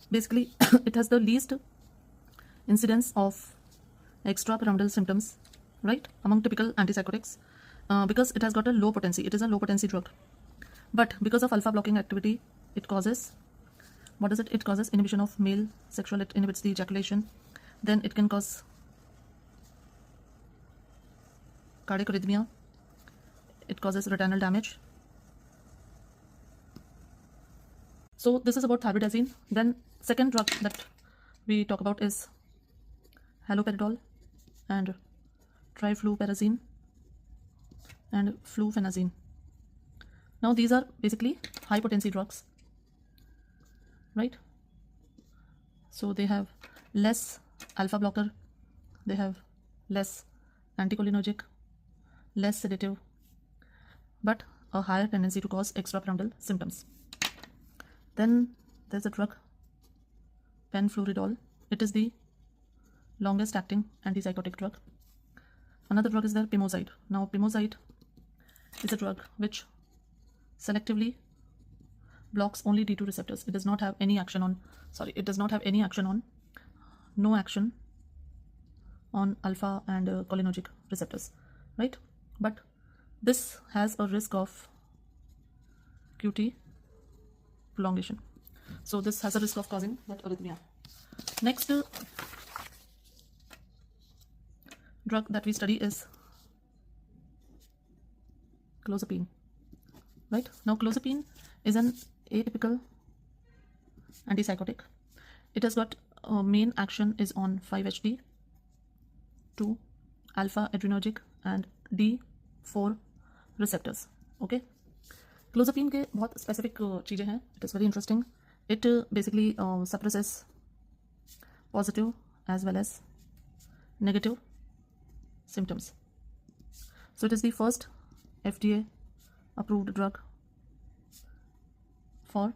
basically it has the least incidence of extrapyramidal symptoms, right, among typical antipsychotics, because it has got a low potency. It is a low potency drug, but because of alpha blocking activity, it causes, what is it? It causes inhibition of male sexual, it inhibits the ejaculation, then it can cause cardiac arrhythmia, it causes retinal damage. So this is about thyroidazine. Then second drug that we talk about is haloperidol and trifluperazine and flufenazine. Now these are basically high potency drugs, right? So they have less alpha blocker, they have less anticholinergic, less sedative, but a higher tendency to cause extrapyramidal symptoms. Then there's a drug penfluridol. It is the longest acting antipsychotic drug. Another drug is there, pimozide. Now pimozide is a drug which selectively blocks only D2 receptors. It does not have any action on, no action on alpha and cholinergic receptors, right? But this has a risk of QT prolongation. So this has a risk of causing that arrhythmia. Next drug that we study is clozapine, right? Now clozapine is an atypical antipsychotic. It has got main action is on 5-HT, 2 alpha adrenergic and D4 receptors. Okay, clozapine के बहुत specific चीजें हैं. It is very interesting. It basically suppresses positive as well as negative symptoms. So it is the first FDA approved drug for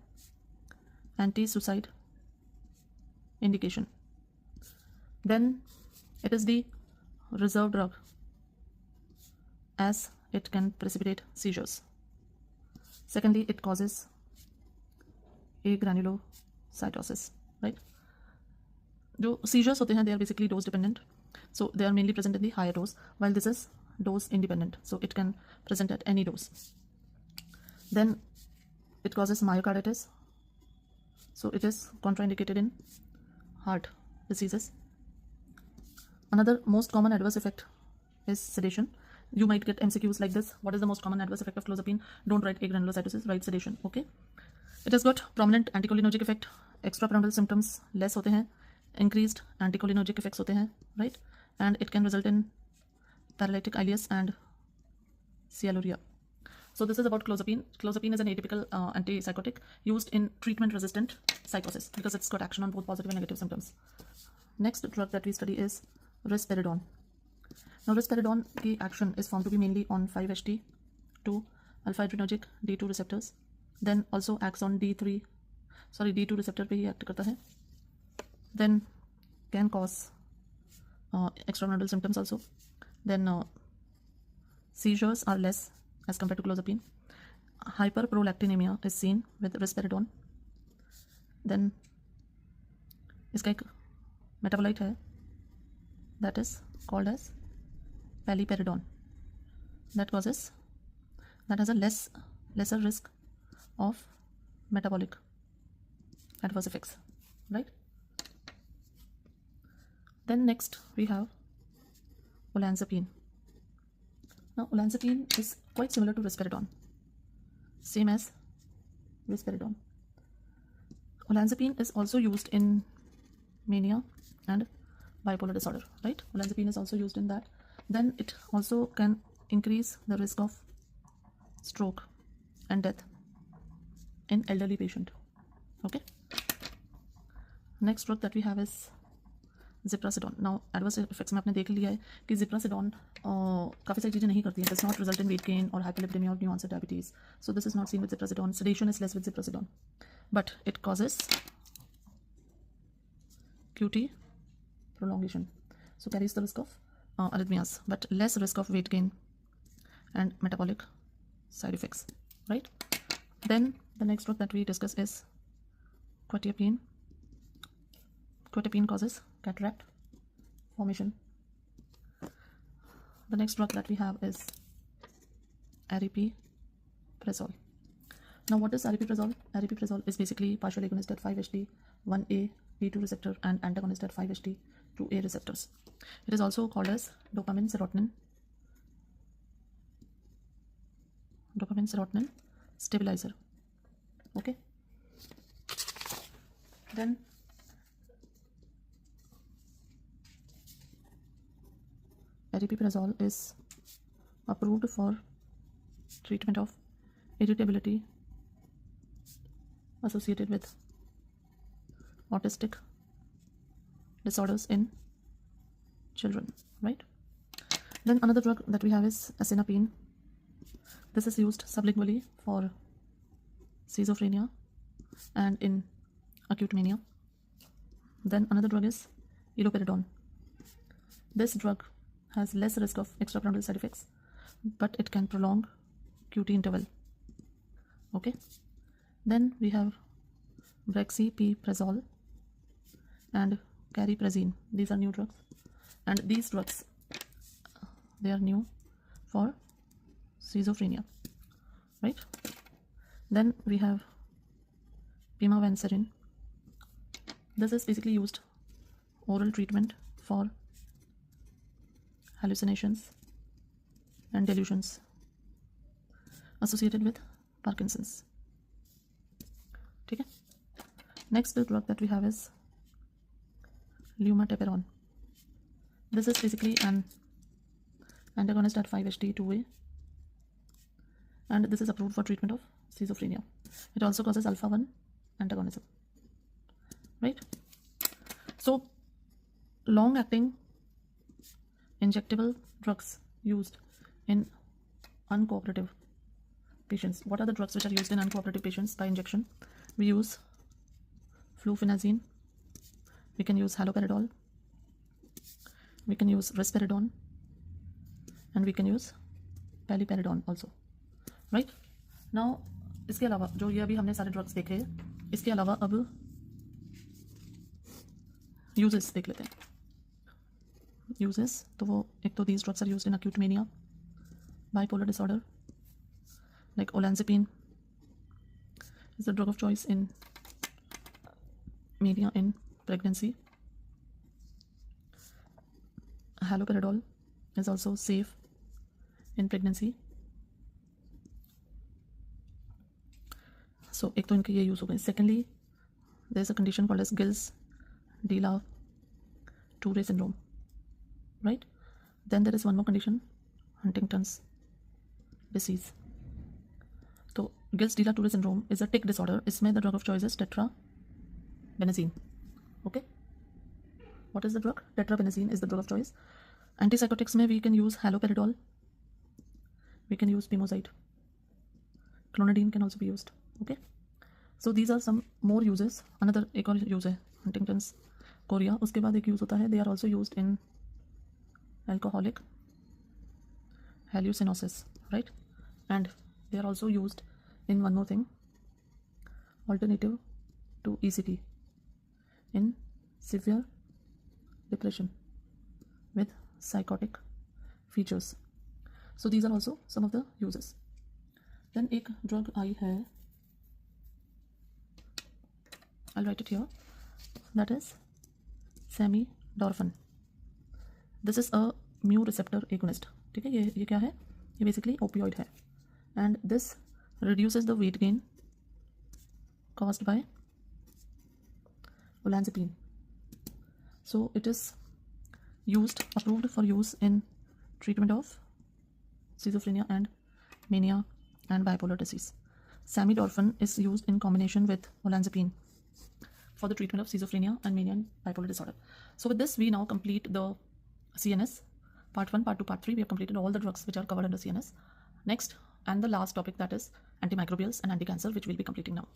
anti-suicide indication. Then it is the reserve drug as it can precipitate seizures. Secondly, it causes agranulocytosis, right? जो seizures होते हैं, they are basically dose dependent, so they are mainly present in the higher dose, while this is dose independent, so it can present at any dose. Then it causes myocarditis, so it is contraindicated in heart diseases. Another most common adverse effect is sedation. You might get MCQs like this: what is the most common adverse effect of clozapine? Don't write agranulocytosis, write sedation. Okay, it has got prominent anticholinergic effect, extrapyramidal symptoms less होते हैं, increased anticholinergic effects होते हैं, right? And it can result in paralytic ileus and cialorrhea. So this is about clozapine. Clozapine is an atypical antipsychotic used in treatment-resistant psychosis because it's got action on both positive and negative symptoms. Next drug that we study is risperidone. Now risperidone की action is found to be mainly on 5-HT2 alpha-adrenergic D2 receptors. Then also acts on D2 receptor पे ही act करता है. Then can cause extranodal symptoms also. Then seizures are less as compared to clozapine. Hyperprolactinemia is seen with risperidone. Then इसका एक metabolite है that is called as paliperidone that has a lesser risk of metabolic adverse effects, right? Then next we have olanzapine. Now olanzapine is quite similar to risperidone, same as risperidone. Olanzapine is also used in mania and bipolar disorder, right? Olanzapine is also used in that. Then it also can increase the risk of stroke and death in elderly patient. Okay. Next drug that we have is ziprasidone. Now adverse effects में आपने देख लिया है कि ziprasidone काफ़ी सारी चीज़ें नहीं करती है. Does not result in weight gain or hyperlipidemia or new onset diabetes. So this is not seen with ziprasidone. Sedation is less with ziprasidone, but it causes QT prolongation, so carries the risk of arrhythmias, but less risk of weight gain and metabolic side effects, right? Then the next drug that we discuss is quetiapine. Quetiapine causes cataract formation. The next drug that we have is aripiprazole. Now what is aripiprazole? Aripiprazole is basically partial agonist at 5-HT1A D2 receptor and antagonist at 5-HT2A receptors. It is also called as dopamine serotonin stabilizer. Okay. Then aripiprazole is approved for treatment of irritability associated with autistic disorders in children, right? Then another drug that we have is asenapine. This is used sublingually for schizophrenia and in acute mania. Then another drug is iloperidone. This drug has less risk of extrapyramidal side effects, but it can prolong QT interval. Okay. Then we have brexpiprazole and cariprazine. These are new drugs, and these drugs, they are new for schizophrenia, right? Then we have pimavanserin. This is basically used oral treatment for hallucinations and delusions associated with Parkinson's. Okay. Next drug that we have is lumateperone. This is basically an antagonist at 5-HT2A, and this is approved for treatment of schizophrenia. It also causes alpha-1 antagonism, right? So long-acting injectable drugs used in uncooperative patients. What are the drugs which are used in uncooperative patients by injection? We use flufenazine, we can use haloperidol, we can use risperidone, and we can use paliperidone also, right? Now इसके अलावा जो ये अभी हमने सारे drugs देखे, इसके अलावा अब यूजेस देख लेते हैं. यूजेस तो वो एक तो these drugs are used in acute mania, bipolar disorder, like olanzapine is the drug of choice in mania in pregnancy. Haloperidol is also safe in pregnancy. So एक तो इनके ये यूज हो गए. Secondly, there is a condition called as Gilles-de la-Tourette syndrome, right? Then there is one more condition, Huntington's disease. तो Gilles-de-la-Tourette syndrome is a tic disorder. इसमें the drug of choice is tetrabenazine. Okay, what is the drug? Tetrabenazine is the drug of choice. Antipsychotics में we can use haloperidol, we can use pimozide, clonidine can also be used. Okay, so these are some more uses. Another एक और use है Huntington's chorea. उसके बाद एक use होता है, they are also used in alcoholic hallucinosis, right? And they are also used in one more thing, alternative to ECT, in severe depression with psychotic features. So these are also some of the uses. Then एक drug आई है, I'll write it here, that is samidorphan. This is a mu receptor agonist. ठीक है, ये क्या है? ये basically opioid है, and this reduces the weight gain caused by olanzapine. So it is approved for use in treatment of schizophrenia and mania and bipolar disease. Samidorphan is used in combination with olanzapine for the treatment of schizophrenia and mania and bipolar disorder. So with this, we now complete the CNS part 1, part 2, part 3. We have completed all the drugs which are covered under CNS. Next and the last topic, that is antimicrobials and anti-cancer, which we'll be completing now.